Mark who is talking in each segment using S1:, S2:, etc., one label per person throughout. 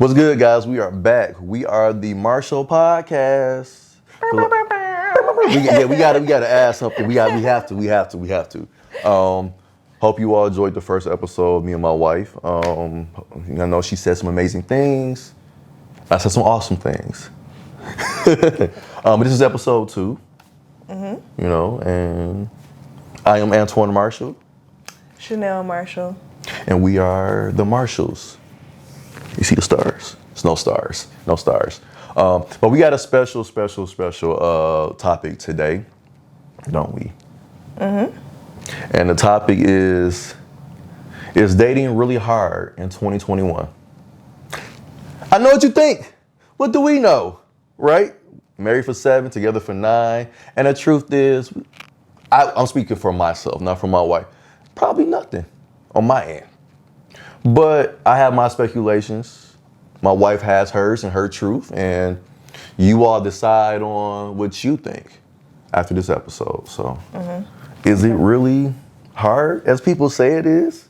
S1: What's good, guys? We are back. We are the Marshall Podcast. We gotta add something. We have to. Hope you all enjoyed the first episode. Me and my wife. I know she said some amazing things. I said some awesome things. But this is episode 2. Mm-hmm. You know, and I am Antoine Marshall.
S2: Chanel Marshall.
S1: And we are the Marshalls. You see the stars? It's no stars. But we got a special topic today, don't we? Mm-hmm. And the topic is dating really hard in 2021? I know what you think. What do we know, right? Married for 7, together for 9. And the truth is, I'm speaking for myself, not for my wife. Probably nothing on my end. But I have my speculations. My wife has hers and her truth. And you all decide on what you think after this episode. So, Is it really hard, as people say it is?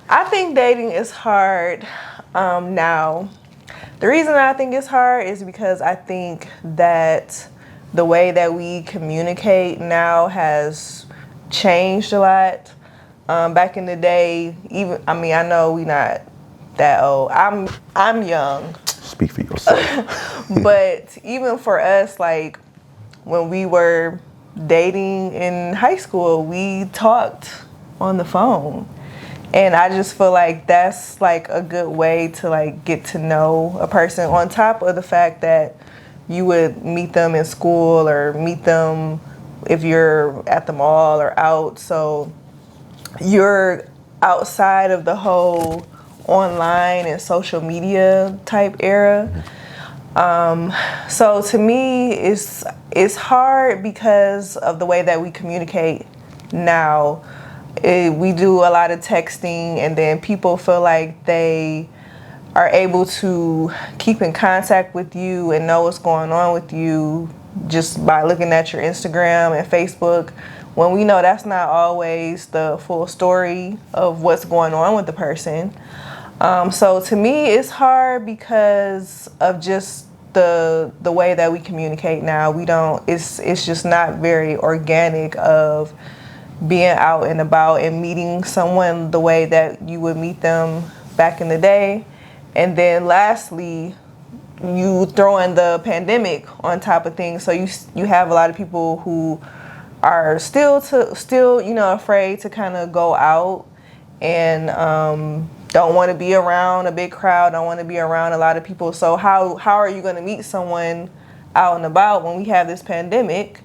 S2: I think dating is hard now. The reason I think it's hard is because I think that the way that we communicate now has changed a lot. Back in the day, I know we not that old. I'm young.
S1: Speak for yourself.
S2: But even for us, like when we were dating in high school, we talked on the phone. And I just feel like that's like a good way to like get to know a person, on top of the fact that you would meet them in school or meet them if you're at the mall or out. So you're outside of the whole online and social media type era. So to me, it's hard because of the way that we communicate now. We do a lot of texting, and then people feel like they are able to keep in contact with you and know what's going on with you just by looking at your Instagram and Facebook, when we know that's not always the full story of what's going on with the person. So to me, it's hard because of just the way that we communicate now. It's just not very organic of being out and about and meeting someone the way that you would meet them back in the day. And then lastly, you throw in the pandemic on top of things. So you have a lot of people who are still afraid to kind of go out and don't want to be around a big crowd, don't want to be around a lot of people. So how are you going to meet someone out and about when we have this pandemic?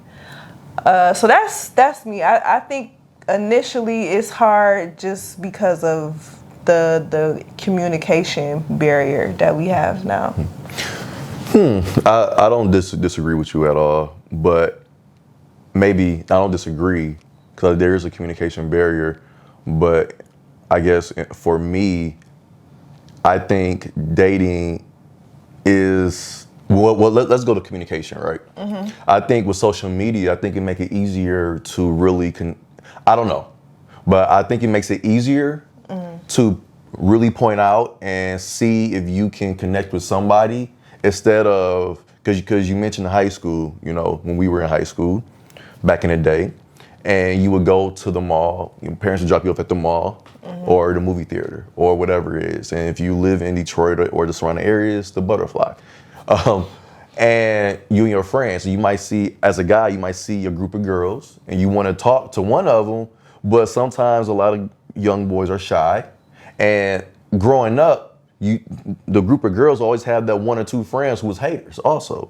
S2: So that's me. I think initially it's hard just because of the communication barrier that we have now.
S1: I don't disagree with you at all, but maybe I don't disagree because there is a communication barrier. But I guess for me, I think dating is let's go to communication, right? Mm-hmm. I think with social media, I think it make it easier to really I don't know, but I think it makes it easier to really point out and see if you can connect with somebody instead of because you mentioned high school. You know, when we were in high school back in the day, and you would go to the mall. Your parents would drop you off at the mall or the movie theater or whatever it is. And if you live in Detroit or the surrounding areas, the Butterfly. And you and your friends, you might see, as a guy, you might see a group of girls and you want to talk to one of them, but sometimes a lot of young boys are shy. And growing up, the group of girls always have that 1 or 2 friends who was haters also.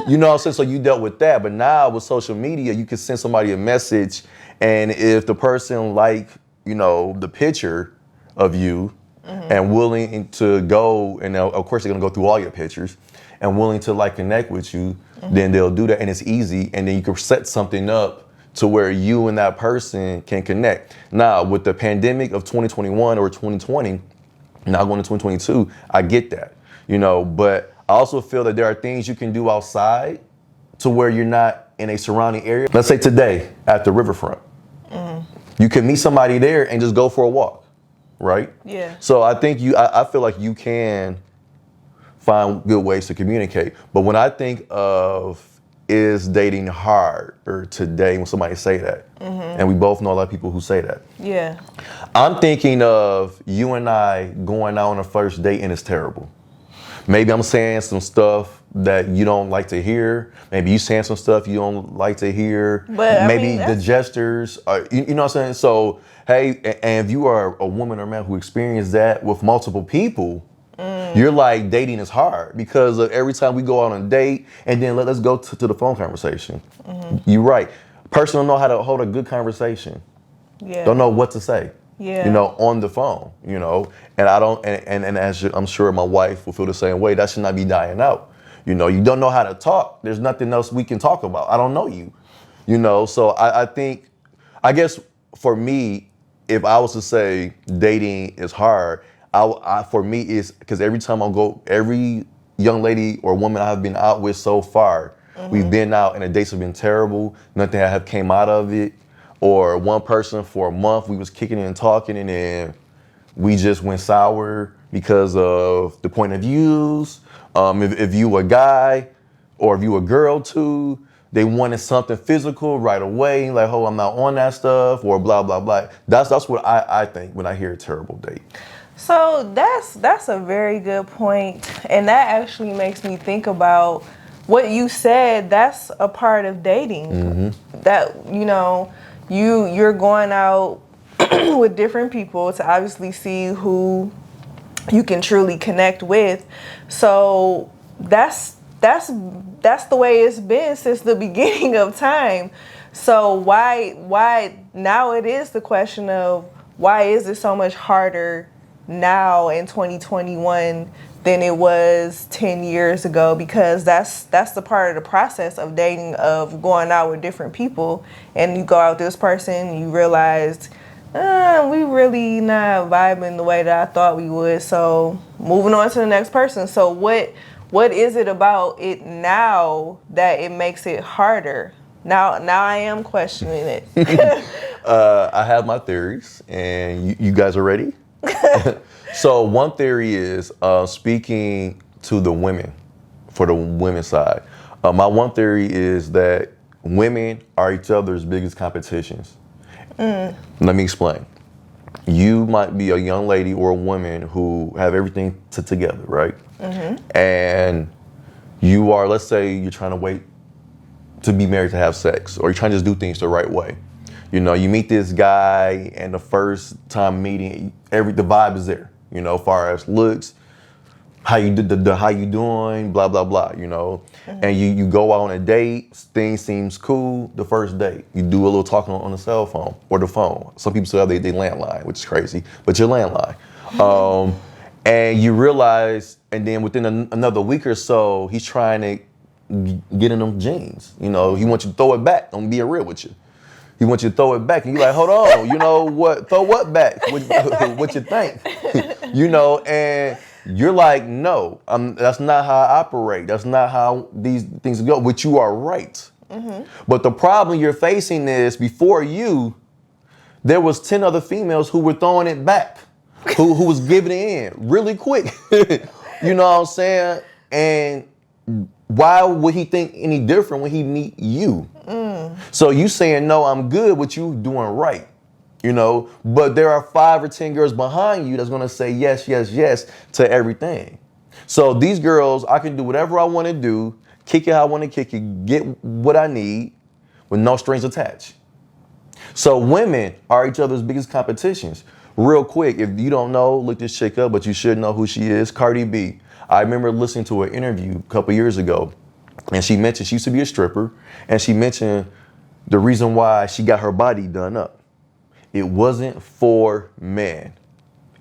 S1: You know what I'm saying? So you dealt with that. But now with social media, you can send somebody a message, and if the person the picture of you and willing to go, and of course they're gonna go through all your pictures, and willing to connect with you, then they'll do that, and it's easy, and then you can set something up to where you and that person can connect. Now, with the pandemic of 2021 or 2020, now going to 2022, I get that, but I also feel that there are things you can do outside to where you're not in a surrounding area. Let's say today at the riverfront, you can meet somebody there and just go for a walk. right?
S2: Yeah.
S1: So I think I feel like you can find good ways to communicate. But when I think of is dating harder today when somebody say that, and we both know a lot of people who say that,
S2: Yeah.
S1: I'm thinking of you and I going out on a first date and it's terrible. Maybe I'm saying some stuff that you don't like to hear. Maybe you saying some stuff you don't like to hear.
S2: But, I
S1: maybe
S2: mean,
S1: the
S2: that's-
S1: gestures, you know what I'm saying? So, hey, and if you are a woman or man who experienced that with multiple people, you're like, dating is hard because of every time we go out on a date and then let's go to the phone conversation. You're right. Person don't know how to hold a good conversation.
S2: Yeah.
S1: Don't know what to say.
S2: Yeah.
S1: You know, on the phone, you know, and I don't, and as I'm sure my wife will feel the same way, that should not be dying out. You know, you don't know how to talk. There's nothing else we can talk about. I don't know you, you know, so I think, I guess for me, if I was to say dating is hard, for me is because every time every young lady or woman I've been out with so far, we've been out and the dates have been terrible. Nothing have came out of it. Or one person for a month, we was kicking and talking and then we just went sour because of the point of views. If you a guy or if you a girl too, they wanted something physical right away. Like, oh, I'm not on that stuff or blah, blah, blah. That's what I think when I hear a terrible date.
S2: So that's a very good point, and that actually makes me think about what you said. That's a part of dating. That you're going out with different people to obviously see who you can truly connect with. So that's the way it's been since the beginning of time. So why now it is the question of why is it so much harder now in 2021 than it was 10 years ago? Because that's the part of the process of dating, of going out with different people, and you go out with this person, you realize we really not vibing the way that I thought we would, so moving on to the next person. So what is it about it now that it makes it harder? Now I am questioning it.
S1: I have my theories, and you guys are ready? So one theory is speaking to the women, for the women's side. My one theory is that women are each other's biggest competitions. Let me explain. You might be a young lady or a woman who have everything together, right? And you are, let's say you're trying to wait to be married to have sex, or you're trying to just do things the right way. You know, you meet this guy and the first time meeting, the vibe is there, you know, as far as looks, how you how you doing, blah, blah, blah, you know. And you go out on a date, things seems cool the first date. You do a little talking on the cell phone or the phone. Some people still have they landline, which is crazy, but your landline. And you realize, and then within another week or so, he's trying to get in them jeans. You know, he wants you to throw it back. I'm being real with you. He wants you to throw it back, and you're like, hold on, you know what? Throw what back? What you think? You know, and you're like, no, that's not how I operate. That's not how these things go. But you are right. But the problem you're facing is before you, there was 10 other females who were throwing it back, who was giving it in really quick. You know what I'm saying? And why would he think any different when he meet you? So you saying, no, I'm good, but you doing right, you know? But there are 5 or 10 girls behind you that's gonna say yes, yes, yes to everything. So these girls, I can do whatever I wanna do, kick it how I wanna kick it, get what I need with no strings attached. So women are each other's biggest competitions. Real quick, if you don't know, look this chick up, but you should know who she is, Cardi B. I remember listening to an interview a couple years ago, and she mentioned she used to be a stripper, and she mentioned the reason why she got her body done up. It wasn't for men.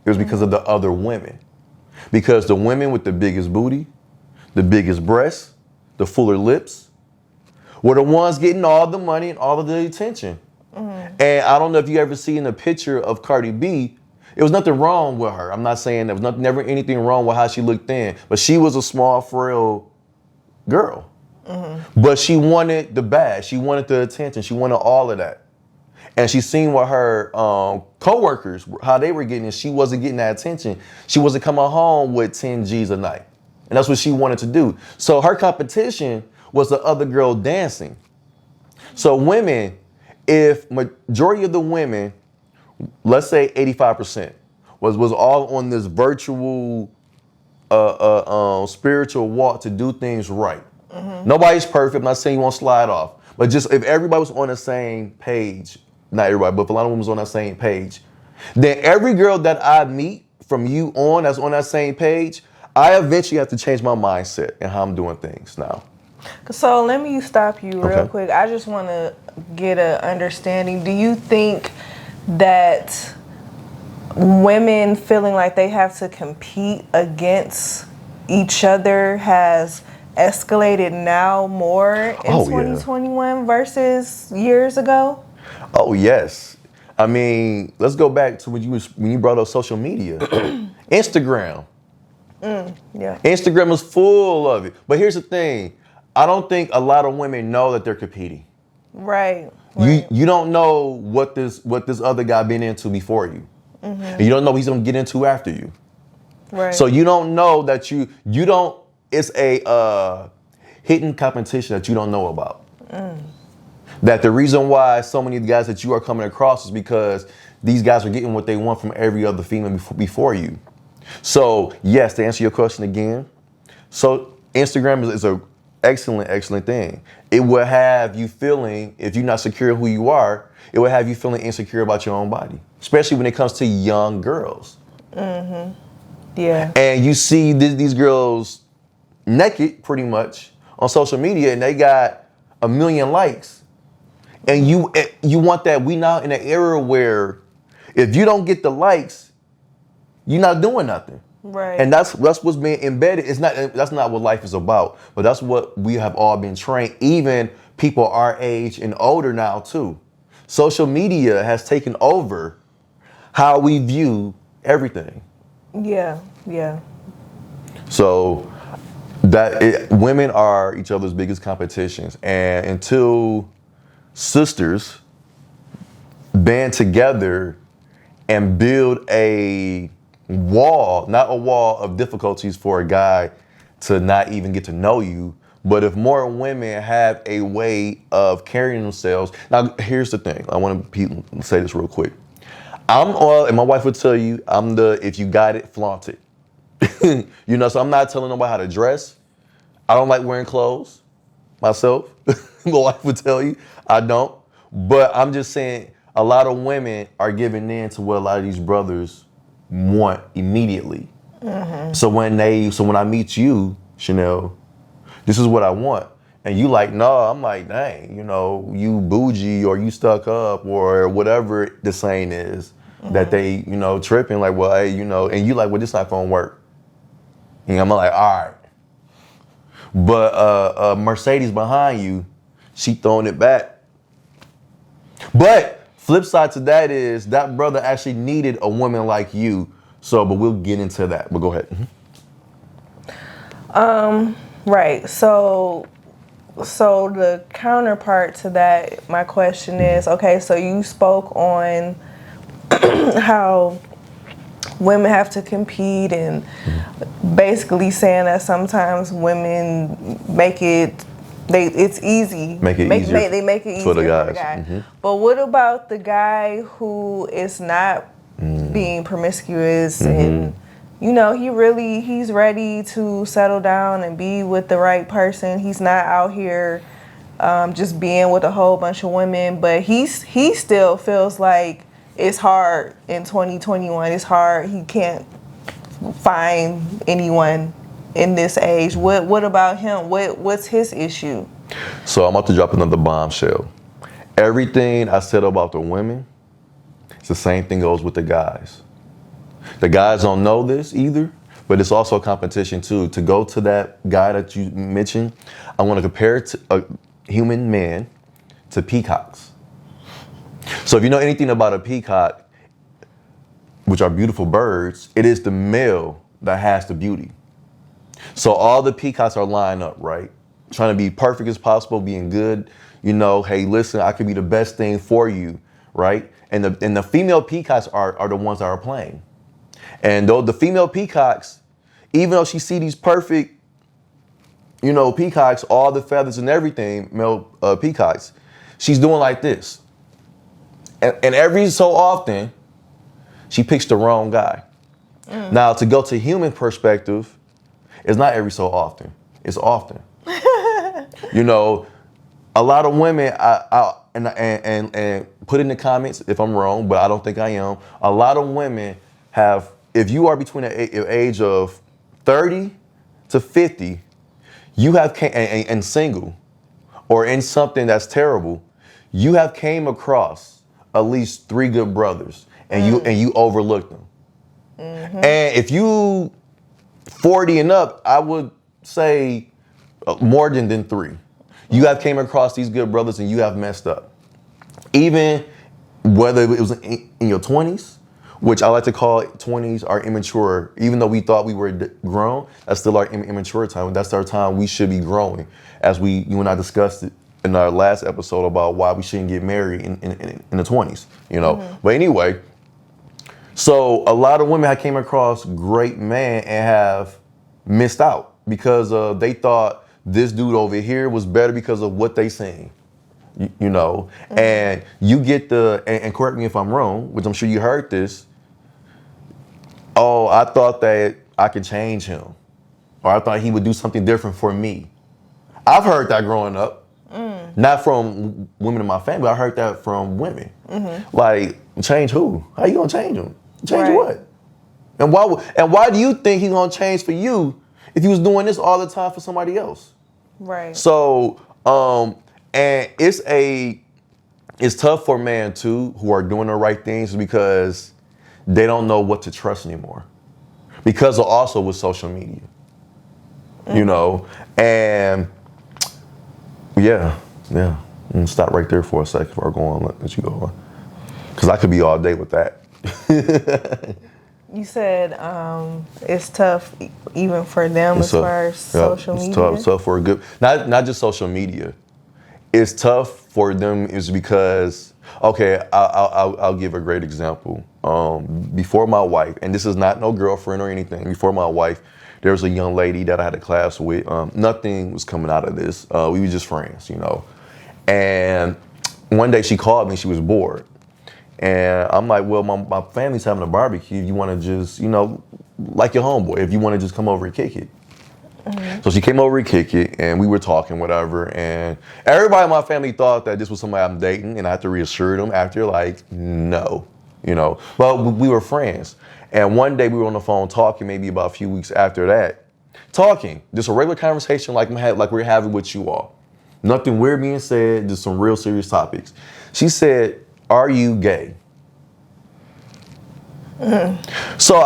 S1: It was because of the other women. Because the women with the biggest booty, the biggest breasts, the fuller lips, were the ones getting all the money and all of the attention. And I don't know if you ever seen a picture of Cardi B. It was nothing wrong with her. I'm not saying there was never anything wrong with how she looked then, but she was a small, frail girl. But she wanted the bag. She wanted the attention. She wanted all of that. and she seen what her coworkers, how they were getting, and she wasn't getting that attention. She wasn't coming home with 10 G's a night. And that's what she wanted to do. So her competition was the other girl dancing. So women, if majority of the women, let's say 85%, was all on this virtual spiritual walk to do things right. Nobody's perfect. I'm not saying you won't slide off. But just if everybody was on the same page, not everybody, but if a lot of women was on that same page, then every girl that I meet from you on that's on that same page, I eventually have to change my mindset and how I'm doing things now.
S2: So let me stop you real
S1: Okay.
S2: quick. I just want to get an understanding. Do you think that women feeling like they have to compete against each other has escalated now more in
S1: Oh, yeah.
S2: 2021 versus years ago?
S1: Oh yes. I mean, let's go back to when you brought up social media. Instagram.
S2: Yeah.
S1: Instagram is full of it. But here's the thing. I don't think a lot of women know that they're competing.
S2: Right.
S1: You don't know what this other guy been into before you. And you don't know what he's gonna get into after you.
S2: Right.
S1: So you don't know that you don't. It's a hidden competition that you don't know about. That the reason why so many of the guys that you are coming across is because these guys are getting what they want from every other female before you. So yes, to answer your question again, so Instagram is a excellent thing. It will have you feeling, if you're not secure in who you are, it will have you feeling insecure about your own body, especially when it comes to young girls.
S2: Yeah.
S1: And you see these girls naked pretty much on social media and they got 1 million likes. And you want that. We now in an era where if you don't get the likes, you're not doing nothing.
S2: Right.
S1: And that's what's being embedded. That's not what life is about. But that's what we have all been trained, even people our age and older now too. Social media has taken over how we view everything.
S2: Yeah. Yeah.
S1: So women are each other's biggest competitions. And until sisters band together and build a wall, not a wall of difficulties for a guy to not even get to know you, but if more women have a way of carrying themselves. Now, here's the thing. I want to say this real quick. And my wife would tell you, I'm the, if you got it, flaunt it. So I'm not telling nobody how to dress. I don't like wearing clothes myself. My wife would tell you, I don't. But I'm just saying, a lot of women are giving in to what a lot of these brothers want immediately. So when I meet you, Chanel, this is what I want. And you like, no, I'm like, dang, you bougie or you stuck up or whatever the saying is that they, tripping like, well, hey, and you like, well, this not gonna work. And I'm like, all right. But Mercedes behind you, she throwing it back. But flip side to that is that brother actually needed a woman like you. So, but we'll get into that. But go ahead.
S2: Right. So the counterpart to that, my question is, okay, so you spoke on how women have to compete and basically saying that sometimes women make it, it's easy.
S1: Make it easier.
S2: They make it easier
S1: for the
S2: for the
S1: guys.
S2: guy. But what about the guy who is not being promiscuous and he's ready to settle down and be with the right person. He's not out here just being with a whole bunch of women, but he still feels like it's hard in 2021. It's hard. He can't find anyone in this age. What about him? What's his issue?
S1: So I'm about to drop another bombshell. Everything I said about the women, it's the same thing goes with the guys. The guys don't know this either, but it's also a competition too. To go to that guy that you mentioned, I want to compare a human man to peacocks. So if you know anything about a peacock, which are beautiful birds, it is the male that has the beauty. So all the peacocks are lined up, right? Trying to be perfect as possible, being good. Hey, listen, I could be the best thing for you, right? And the female peacocks are the ones that are playing. And though the female peacocks, even though she see these perfect, peacocks, all the feathers and everything, male peacocks, she's doing like this. And every so often, she picks the wrong guy. Now, to go to human perspective, it's not every so often. It's often. A lot of women, and put in the comments if I'm wrong, but I don't think I am. A lot of women have, if you are between the age of 30 to 50, you have and single, or in something that's terrible, you have came across at least 3 good brothers, and you overlooked them. And if you 40 and up, I would say more than 3. You have came across these good brothers and you have messed up. Even whether it was in your 20s, which I like to call 20s are immature. Even though we thought we were grown, that's still our immature time. That's our time we should be growing. As you and I discussed it in our last episode about why we shouldn't get married in the 20s, But anyway, so a lot of women have came across great men and have missed out because they thought this dude over here was better because of what they seen, and you get and correct me if I'm wrong, which I'm sure you heard this. Oh, I thought that I could change him, or I thought he would do something different for me. I've heard that growing up, not from women in my family. I heard that from women. Like, change who? How you gonna change him? Change what? And why do you think he's gonna change for you if he was doing this all the time for somebody else?
S2: Right.
S1: So, and it's tough for men too who are doing the right things because they don't know what to trust anymore. Because also with social media, and yeah. I'm gonna stop right there for a second before I go on, let you go on, because I could be all day with that.
S2: You said it's tough even for them as far as social media.
S1: It's tough for a good, not just social media. It's tough for them is because, okay, I'll give a great example. Before my wife, and this is not no girlfriend or anything, before my wife, there was a young lady that I had a class with. Nothing was coming out of this. We were just friends, And one day she called me, she was bored. And I'm like, well, my family's having a barbecue. You want to just, like your homeboy, if you want to just come over and kick it. So she came over and kick it, and we were talking, whatever. And everybody in my family thought that this was somebody I'm dating, and I had to reassure them after, like, no, But we were friends. And one day we were on the phone talking, maybe about a few weeks after that, talking, just a regular conversation like we're having with you all. Nothing weird being said, just some real serious topics. She said, "Are you gay?" So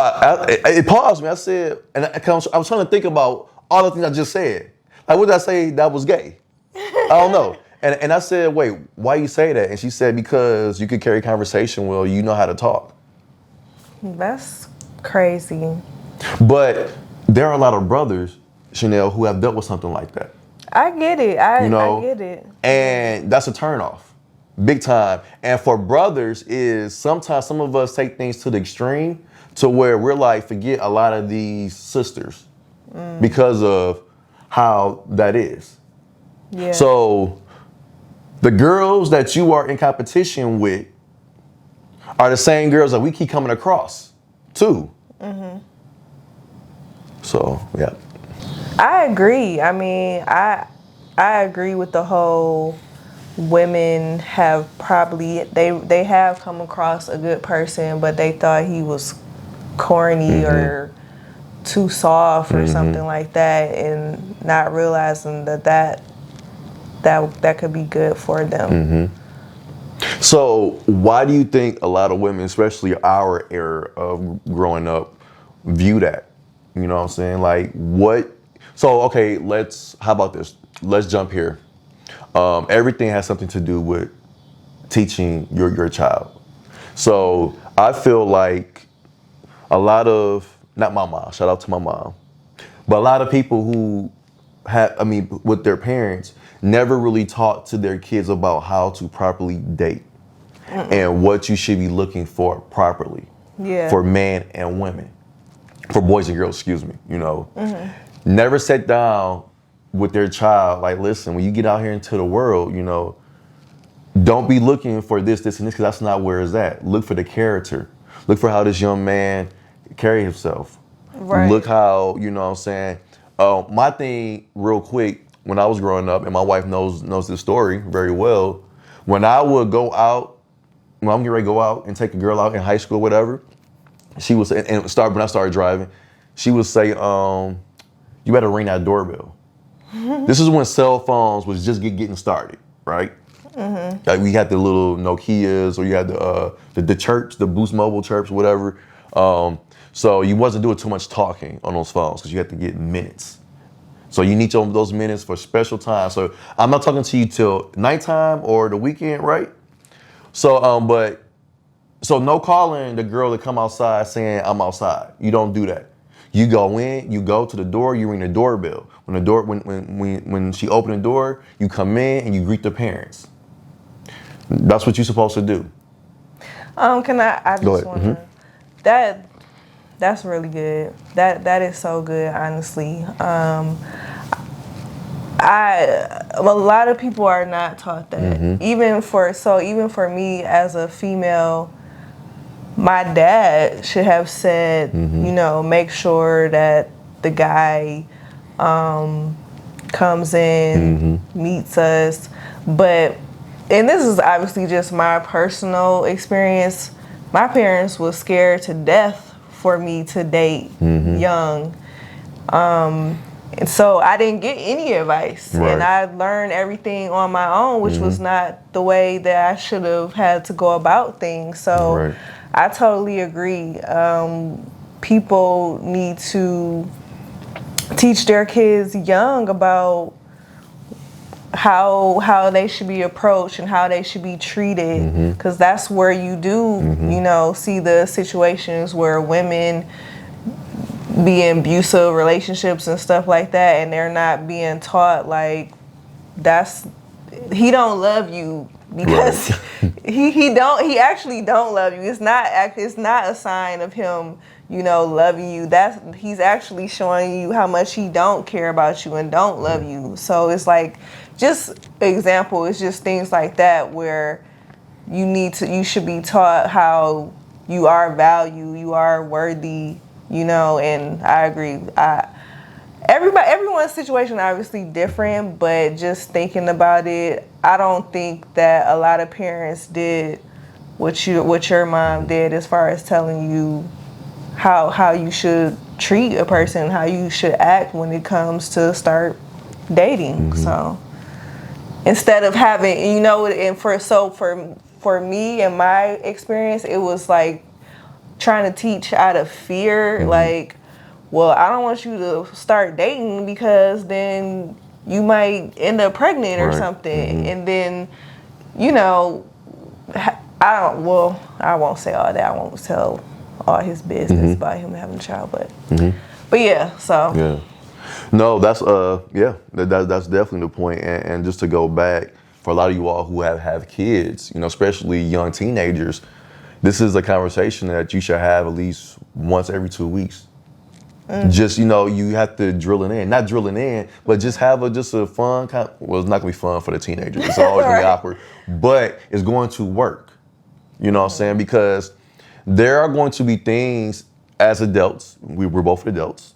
S1: it paused me. I said, and I was trying to think about all the things I just said. Like, what did I say that was gay? I don't know. And I said, wait, why you say that? And she said, because you could carry conversation well, you know how to talk.
S2: That's crazy.
S1: But there are a lot of brothers, Chanel, who have dealt with something like that.
S2: I get it. I get it.
S1: And that's a turnoff. Big time. And for brothers is sometimes some of us take things to the extreme to where we're like, forget a lot of these sisters because of how that is.
S2: Yeah.
S1: So the girls that you are in competition with are the same girls that we keep coming across too. So, yeah.
S2: I agree. I mean, I agree with the whole women have probably they have come across a good person, but they thought he was corny or too soft or something like that, and not realizing that could be good for them.
S1: So why do you think a lot of women, especially our era of growing up, view that? You know what I'm saying? Like what? So, okay, how about this? Let's jump here. Everything has something to do with teaching your child. So I feel like a lot of, not my mom, shout out to my mom, but a lot of people who with their parents, never really taught to their kids about how to properly date. and what you should be looking for properly
S2: Yeah.
S1: for men and women, for boys and girls, excuse me, Never sit down with their child, like, listen, when you get out here into the world, don't be looking for this, and this, because that's not where it's at. Look for the character. Look for how this young man carry himself.
S2: Right.
S1: Look how, what I'm saying. My thing, real quick, when I was growing up, and my wife knows this story very well, when I would go out, when I'm getting ready to go out and take a girl out in high school, whatever, she was, when I started driving, she would say, you better ring that doorbell. This is when cell phones was just getting started, right? Like we had the little Nokias, or you had the chirps, the Boost Mobile chirps, whatever. So you wasn't doing too much talking on those phones because you had to get minutes. So you need those minutes for special time. So I'm not talking to you till nighttime or the weekend, right? So so no calling the girl to come outside saying I'm outside. You don't do that. You go in, you go to the door, you ring the doorbell. When she opened the door, you come in and you greet the parents. That's what you're supposed to do.
S2: Can I
S1: Go
S2: just
S1: ahead.
S2: want that's really good. That is so good, honestly. A lot of people are not taught that. Even for me as a female, my dad should have said, make sure that the guy comes in, meets us. And this is obviously just my personal experience. My parents were scared to death for me to date young. And so I didn't get any advice.
S1: Right.
S2: And I learned everything on my own, which was not the way that I should have had to go about things. So
S1: Right.
S2: I totally agree. People need to teach their kids young about how they should be approached and how they should be treated, because that's where you do see the situations where women be in abusive relationships and stuff like that, and they're not being taught like he don't love you because he actually don't love you. It's not a sign of him loving you. He's actually showing you how much he don't care about you and don't love you. So it's like, just example, it's just things like that where you should be taught how you are valued, you are worthy, and I agree. Everyone's situation obviously different, but just thinking about it, I don't think that a lot of parents did what your mom did as far as telling you how you should treat a person, how you should act when it comes to start dating. So instead of having, and for me and my experience, it was like trying to teach out of fear, like, well, I don't want you to start dating because then you might end up pregnant or something. And then, I won't say all that. I won't tell all his business about him having a child, but yeah, so.
S1: Yeah. No, that's that's definitely the point. And just to go back, for a lot of you all who have kids, especially young teenagers, this is a conversation that you should have at least once every 2 weeks. Just, you have to drill it in. Not drilling in, but just have a fun well, it's not gonna be fun for the teenagers. It's always gonna be awkward. But it's going to work. You know what I'm saying? Because there are going to be things as adults, we're both adults.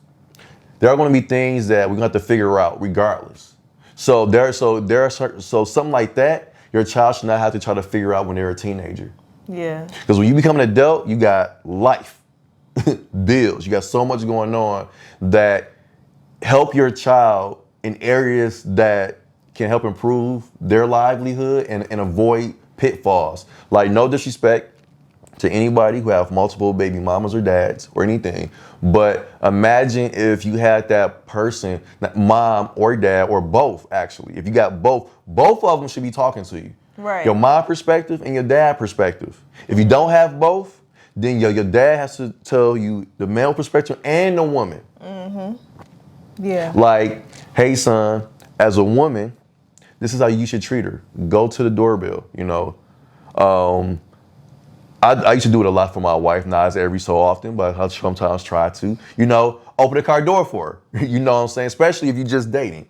S1: There are going to be things that we're going to have to figure out regardless. So something like that, your child should not have to try to figure out when they're a teenager.
S2: Yeah.
S1: Because when you become an adult, you got life, bills, you got so much going on that help your child in areas that can help improve their livelihood and avoid pitfalls. Like, no disrespect to anybody who have multiple baby mamas or dads or anything, but imagine if you had that person, mom or dad or both, actually. If you got both of them should be talking to you.
S2: Right.
S1: Your mom perspective and your dad perspective. If you don't have both, then your dad has to tell you the male perspective and the woman.
S2: Yeah.
S1: Like, hey son, as a woman, this is how you should treat her. Go to the doorbell, I used to do it a lot for my wife, not as every so often, but I sometimes try to, open the car door for her. You know what I'm saying? Especially if you're just dating.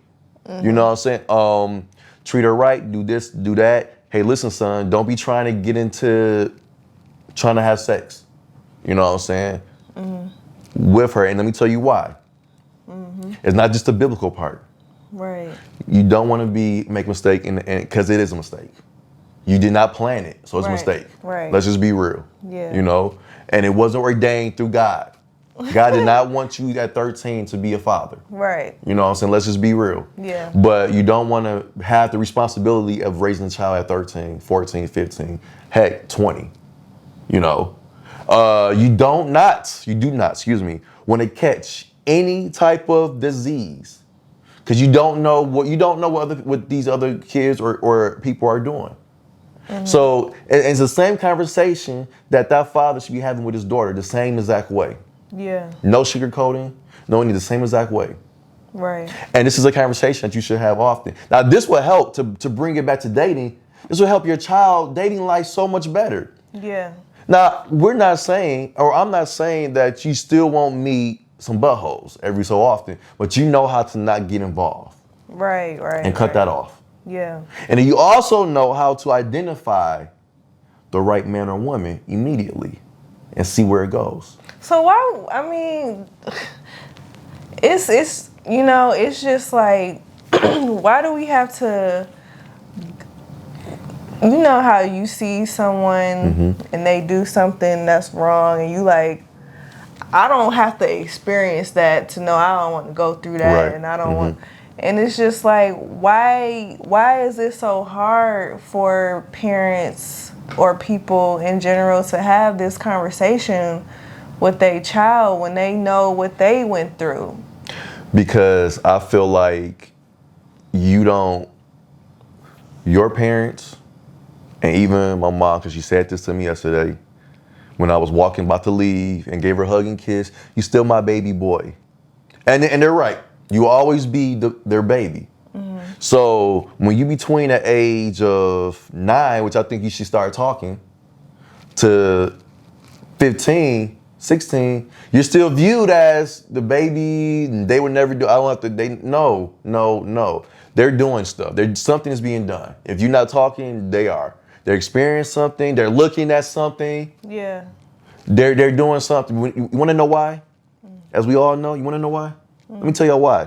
S1: You know what I'm saying? Treat her right, do this, do that. Hey, listen, son, don't be trying to get into trying to have sex. You know what I'm saying? With her, and let me tell you why. It's not just the biblical part.
S2: Right.
S1: You don't want to make a mistake, and because it is a mistake. You did not plan it, so it's a mistake.
S2: Right.
S1: Let's just be real.
S2: Yeah.
S1: And it wasn't ordained through God. God did not want you at 13 to be a father.
S2: Right.
S1: You know what I'm saying? Let's just be real.
S2: Yeah.
S1: But you don't want to have the responsibility of raising a child at 13, 14, 15, heck, 20. You do not, want to catch any type of disease because you don't know what these other kids or people are doing. So it's the same conversation that father should be having with his daughter, the same exact way.
S2: Yeah.
S1: No sugarcoating, no any the same exact way.
S2: Right.
S1: And this is a conversation that you should have often. Now, this will help to bring it back to dating. This will help your child dating life so much better.
S2: Yeah.
S1: Now, I'm not saying that you still won't meet some buttholes every so often, but you know how to not get involved.
S2: Right.
S1: And cut that off.
S2: Yeah.
S1: And then you also know how to identify the right man or woman immediately and see where it goes.
S2: So it's just like, why do we have to, how you see someone and they do something that's wrong and you like, I don't have to experience that to know I don't want to go through that.
S1: Right.
S2: And I don't want. And it's just like, why is it so hard for parents or people in general to have this conversation with their child when they know what they went through?
S1: Because I feel like your parents, and even my mom, because she said this to me yesterday when I was walking about to leave and gave her a hug and kiss, you still my baby boy. And they're right. You always be their baby. So when you between the age of 9, which I think you should start talking, to 15, 16, you're still viewed as the baby. And they would never do. I don't have to. No. They're doing stuff. Something is being done. If you're not talking, they are. They're experiencing something. They're looking at something.
S2: Yeah.
S1: They're doing something. You want to know why? As we all know, you want to know why? Let me tell you why.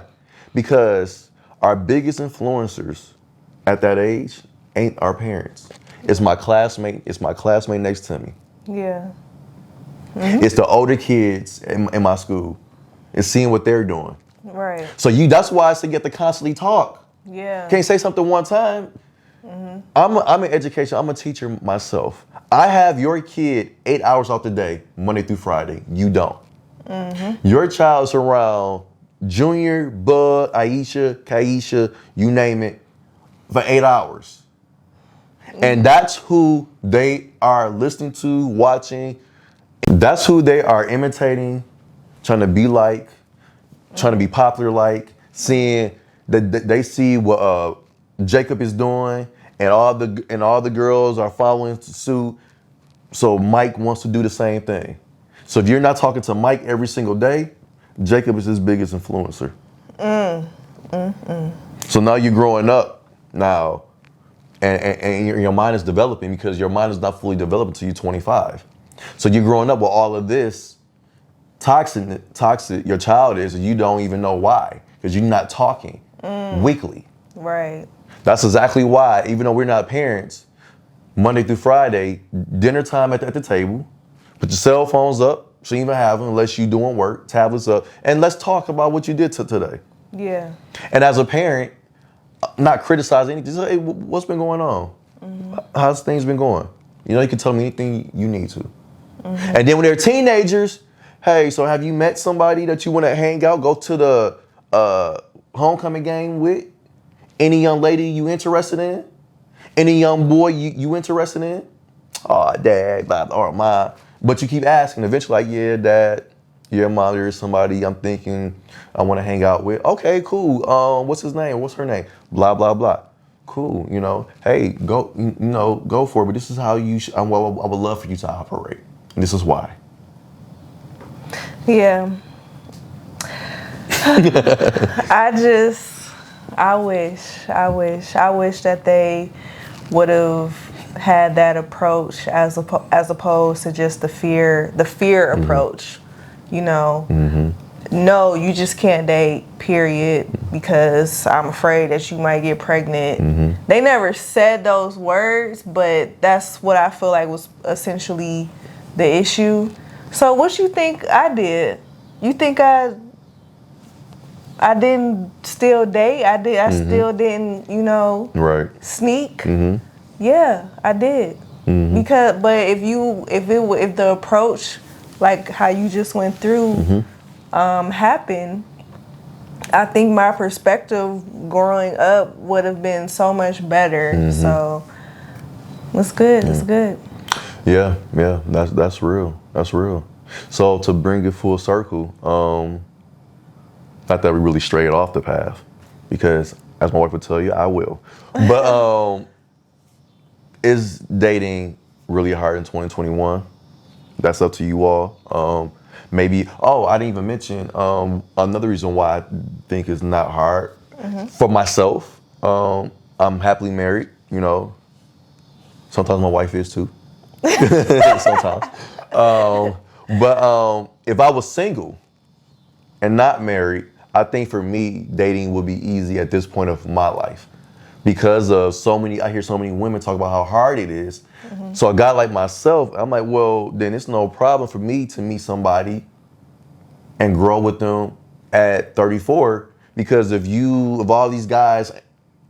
S1: Because our biggest influencers at that age ain't our parents. It's my classmate. It's my classmate next to me.
S2: Yeah.
S1: It's the older kids in my school. It's seeing what they're doing.
S2: Right.
S1: So that's why I say you have to constantly talk.
S2: Yeah.
S1: Can't say something one time. I'm in education. I'm a teacher myself. I have your kid 8 hours off the day, Monday through Friday. You don't. Your child's around Junior, Bud, Aisha, Kaisha, you name it, for 8 hours. And that's who they are listening to, watching. That's who they are imitating, trying to be like, trying to be popular like, seeing that they see what Jacob is doing, and all the girls are following suit. So Mike wants to do the same thing. So if you're not talking to Mike every single day, Jacob is his biggest influencer. So now you're growing up now, and your mind is developing because your mind is not fully developed until you're 25. So you're growing up with all of this toxic your child is, and you don't even know why because you're not talking weekly.
S2: Right.
S1: That's exactly why, even though we're not parents, Monday through Friday, dinner time at the table, put your cell phones up. Shouldn't even have them unless you're doing work, tablets up, and let's talk about what you did today.
S2: Yeah.
S1: And as a parent, not criticize anything. Just say, hey, what's been going on? How's things been going? You can tell me anything you need to. And then when they're teenagers, hey, so have you met somebody that you want to hang out, go to the homecoming game with? Any young lady you interested in? Any young boy you interested in? Oh, dad, blah, or mom. But you keep asking. Eventually, like, yeah, dad, yeah, mom, there's somebody I'm thinking I want to hang out with. Okay, cool. What's his name? What's her name? Blah, blah, blah. cool. You know, hey, go, you know, go for it. But this is how you. I would love for you to operate. And this is why.
S2: Yeah. I wish that they would have had that approach as opposed to just the fear approach. You know, no, you just can't date, period, because I'm afraid that you might get pregnant. They never said those words, but that's what I feel like was essentially the issue. So what you think I did? You think I didn't still date? I still didn't, you know, sneak. Yeah, I did. Because, but if the approach, like how you just went through, happened, I think my perspective growing up would have been so much better. So it's good. It's good.
S1: Yeah, that's real. That's real. So to bring it full circle, not that we really strayed off the path, because as my wife would tell you, I will. But is dating really hard in 2021? That's up to you all. Maybe, I didn't even mention another reason why I think it's not hard. For myself, I'm happily married, you know. Sometimes my wife is too. Sometimes. But if I was single and not married, I think for me, dating would be easy at this point of my life because of I hear so many women talk about how hard it is. So a guy like myself, I'm like, well, then it's no problem for me to meet somebody and grow with them at 34, because if all these guys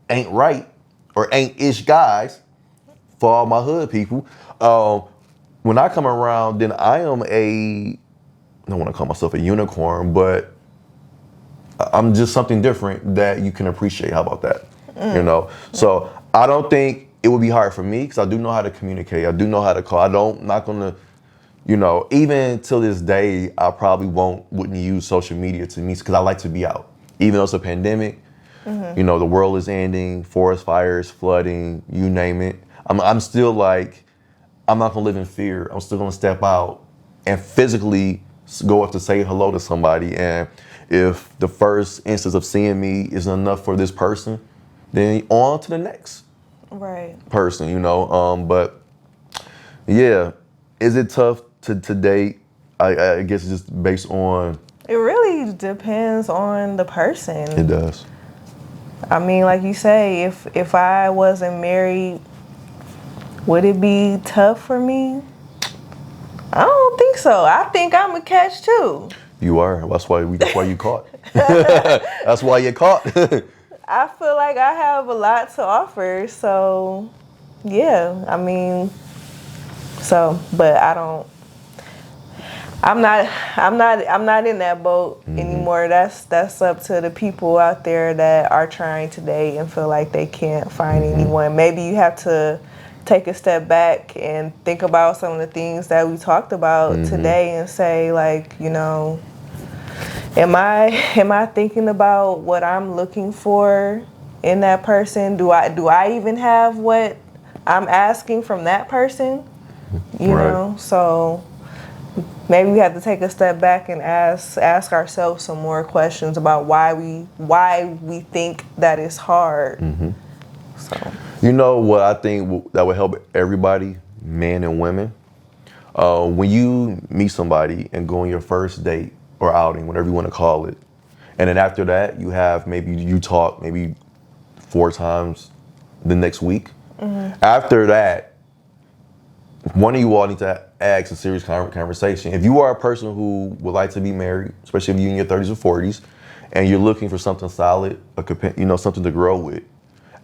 S1: ain't right or ain't ish guys, for all my hood people, when I come around, then I am I don't want to call myself a unicorn, but I'm just something different that you can appreciate. How about that? You know? So I don't think it would be hard for me because I do know how to communicate. I do know how to call. Not going to, you know, even till this day, I probably wouldn't use social media to meet because I like to be out. Even though it's a pandemic, you know, the world is ending, forest fires, flooding, you name it. I'm still like, I'm not going to live in fear. I'm still going to step out and physically go up to say hello to somebody. And if the first instance of seeing me isn't enough for this person, then on to the next person, you know. But yeah, is it tough to date? I guess it's just based on.
S2: It really depends on the person.
S1: It does.
S2: I mean, like you say, if I wasn't married, would it be tough for me? I don't think so. I think I'm a catch too.
S1: You are. That's why you caught. That's why you caught.
S2: I feel like I have a lot to offer. So, yeah. I mean, but I'm not in that boat anymore. That's up to the people out there that are trying to date and feel like they can't find anyone. Maybe you have to take a step back and think about some of the things that we talked about today and say, like, you know, am I thinking about what I'm looking for in that person? Do I even have what I'm asking from that person? You know, so maybe we have to take a step back and ask ourselves some more questions about why we think that it's hard. So,
S1: you know what I think that would help everybody, men and women, when you meet somebody and go on your first date or outing, whatever you want to call it, and then after that you talk maybe 4 times the next week. After that, one of you all need to ask a serious conversation. If you are a person who would like to be married, especially if you're in your 30s or 40s, and you're looking for something solid, something to grow with,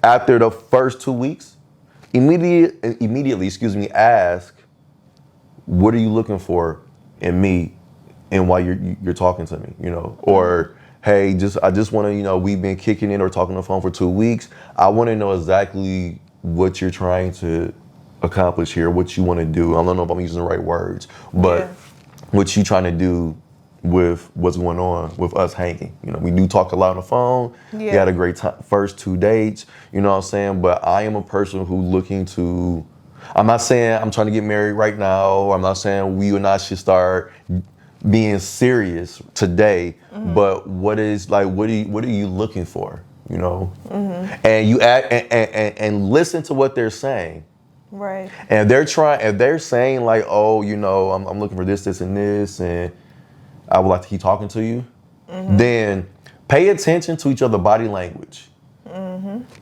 S1: after the first 2 weeks, immediately, ask, what are you looking for in me, and why you're talking to me, you know, or hey, I just want to, you know, we've been kicking in or talking on the phone for 2 weeks. I want to know exactly what you're trying to accomplish here, what you want to do. I don't know if I'm using the right words, but what you trying to do with what's going on with us hanging. You know, we do talk a lot on the phone. We
S2: Yeah.
S1: had a great time, first 2 dates, you know what I'm saying? But I am a person who looking to, I'm not saying I'm trying to get married right now. I'm not saying we and I should start being serious today, but what are you looking for, you know? And you act and listen to what they're saying.
S2: Right.
S1: And if they're saying like, oh, you know, I'm looking for this, and this, and I would like to keep talking to you, then pay attention to each other's body language,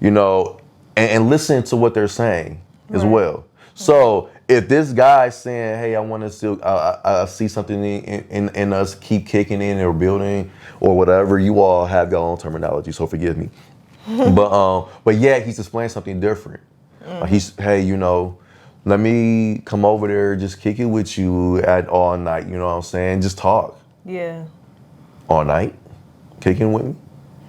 S1: you know, and listen to what they're saying as well. So if this guy's saying, hey, I want to still, I see something in us keep kicking in or building or whatever, you all have your own terminology, so forgive me. But yeah, he's displaying something different. Hey, you know, let me come over there, just kick it with you at all night. You know what I'm saying? Just talk
S2: Yeah.
S1: all night, kicking with me.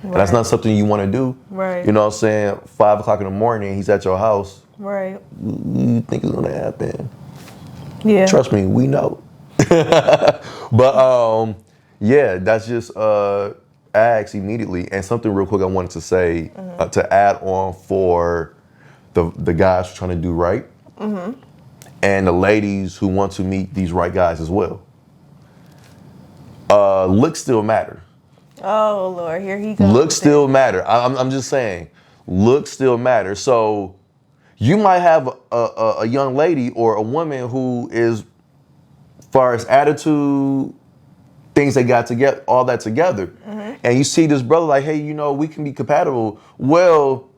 S1: And that's not something you want to do.
S2: Right.
S1: You know what I'm saying? 5 o'clock in the morning, he's at your house.
S2: Right.
S1: You think it's gonna happen?
S2: Yeah.
S1: Trust me, we know. But yeah, that's just ask immediately. And something real quick I wanted to say to add on for the guys who are trying to do right, and the ladies who want to meet these right guys as well. Looks still matter.
S2: Oh Lord, here he goes.
S1: Looks still matter. I'm just saying, looks still matter. So you might have a young lady or a woman who is, far as attitude, things they got to get all that together, and you see this brother like, hey, you know, we can be compatible. Well,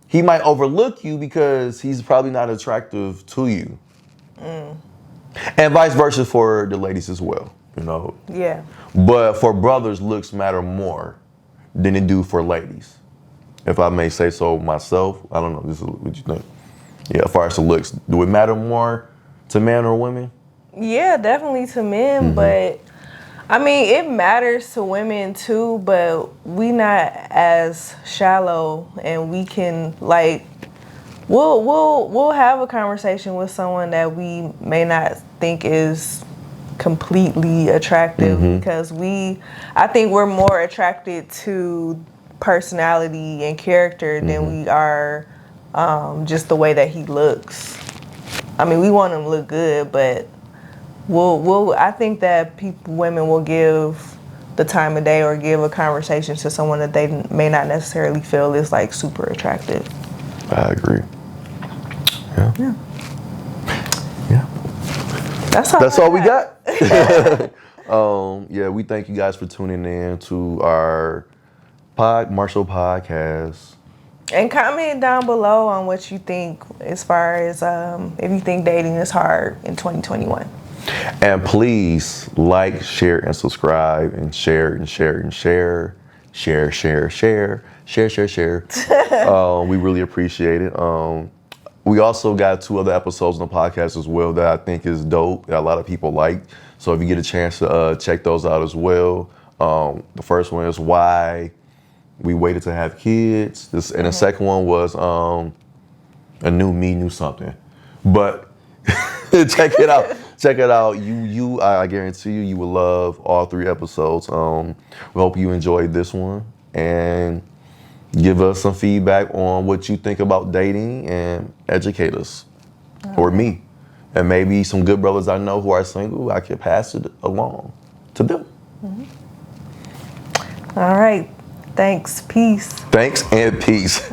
S1: he might overlook you because he's probably not attractive to you, and vice versa for the ladies as well. You know.
S2: Yeah.
S1: But for brothers, looks matter more than it do for ladies. If I may say so myself, I don't know. This is what you think. Yeah, as far as the looks, do it matter more to men or women?
S2: Yeah, definitely to men, but I mean it matters to women too, but we not as shallow, and we can like we'll have a conversation with someone that we may not think is completely attractive, because I think we're more attracted to personality and character than we are just the way that he looks. I mean, we want him to look good, but I think that women will give the time of day or give a conversation to someone that they may not necessarily feel is like super attractive.
S1: I agree. Yeah. That's all we got. Yeah, we thank you guys for tuning in to our Marshall podcast.
S2: And comment down below on what you think as far as if you think dating is hard in 2021.
S1: And please like, share, and subscribe, and share, and share, and share. Share. We really appreciate it. We also got 2 other episodes on the podcast as well that I think is dope, that a lot of people like. So if you get a chance to check those out as well. The first one is why we waited to have kids. And the second one was a new me knew something. But check it out. Check it out. I guarantee you will love all 3 episodes. We hope you enjoyed this one, and give us some feedback on what you think about dating and educate us, or me. And maybe some good brothers I know who are single, I can pass it along to them.
S2: All right. Thanks. Peace.
S1: Thanks and peace.